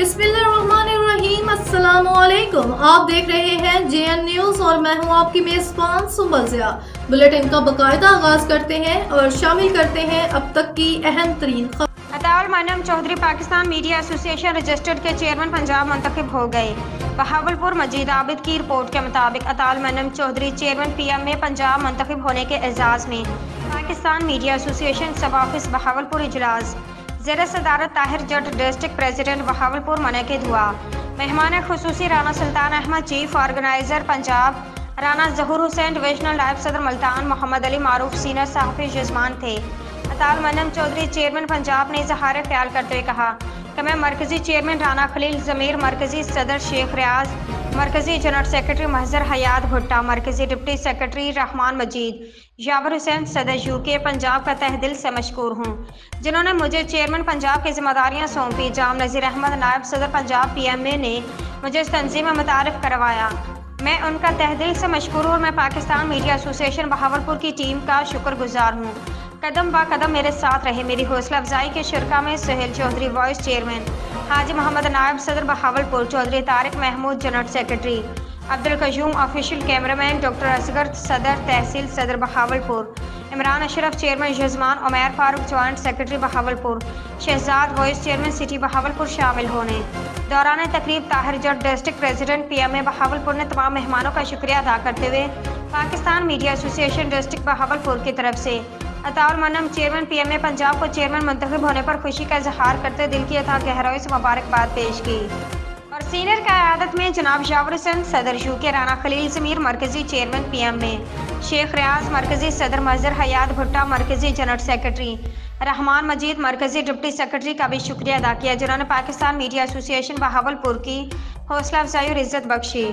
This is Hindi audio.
बिस्मिल्लाहिर्रहमानिर्रहीम। अस्सलामुअलैकुम। आप देख रहे हैं JN न्यूज़ और मैं हूं आपकी मेजबान सुमजिया। बुलेटिन का बाकायदा आगाज करते हैं और शामिल करते हैं अब तक की अहम तरीन खबर। Ataul Mannan Chaudhry Pakistan media association registered के चेयरमैन पंजाब मुंतखब हो गए। बहावलपुर मजीद आबिद की रिपोर्ट के मुताबिक अताउल मन्नम चौधरी चेयरमैन PM में पंजाब मुंतखब होने के एजाज में पाकिस्तान मीडिया एसोसिएशन सब ऑफिस बहावलपुर इजलास ज़ेर सदारत ताहिर जट डिस्ट्रिक्ट प्रेसिडेंट बहावलपुर मुनक़िद हुआ। मेहमान खुसूसी राना सुल्तान अहमद, चीफ ऑर्गेनाइजर पंजाब राना ज़हूर हुसैन, डिविजनल नायब सदर मुल्तान मोहम्मद अली मारूफ, सीनियर सहाफ़ी जजमान थे। अताउल मन्नम चौधरी चेयरमैन पंजाब ने इजहार ख्याल करते हुए कहा कि मैं मरकजी चेयरमैन राना खलील ज़मीर, मरकजी सदर शेख रियाज, मरकजी जनरल सेक्रेटरी महजर हयात भुट्टा, मरकजी डिप्टी सेक्रेटरी रहमान मजीद, जाबिर हुसैन सदर UK पंजाब का तहे दिल से मशकूर हूँ जिन्होंने मुझे चेयरमैन पंजाब की जिम्मेदारियाँ सौंपी। जाम नज़ीर अहमद नायब सदर पंजाब PMA ने मुझे इस तंजीम में मुतारिफ करवाया। मैं उनका तहे दिल से मशकूर हूँ और मैं पाकिस्तान मीडिया एसोसिएशन बहावलपुर की टीम का शुक्रगुजार हूँ। कदम ब कदम मेरे साथ रहे। मेरी हौसला अफजाई के शुरा में सुहेल चौधरी वाइस चेयरमैन, हाजी मोहम्मद नायब सदर Bahawalpur, Chaudhry Tariq Mahmood general secretary, Abdul Qayyum official cameraman, doctor Asghar सदर तहसील सदर बहावलपुर, इमरान अशरफ चेयरमैन यजमान, Umair Farooq joint secretary Bahawalpur, Shahzad vice chairman city Bahawalpur शामिल होने। दौरान तकरीब Tahir Jat district president PMA Bahawalpur ने तमाम मेहमानों का शुक्रिया अदा करते हुए Pakistan media association district Bahawalpur की तरफ से अताउल मन्नम चेयरमैन PMA पंजाब को चेयरमैन मुंतखब होने पर खुशी का इजहार करते दिल की अथा गहराई से मुबारकबाद पेश की। और सीनियर क़यादत में जनाब जाबिर हुसैन सदर UK, राना खलील ज़मीर मरकजी चेयरमैन PMA, शेख रियाज मरकजी सदर, महजर हयात भुट्टा मरकजी जनरल सेक्रेटरी, रहमान मजीद मरकजी डिप्टी सेक्रेटरी का भी शुक्रिया अदा किया जिन्होंने पाकिस्तान मीडिया एसोसिएशन बहावलपुर की हौसला अफजाई और इज़्ज़त बख्शी।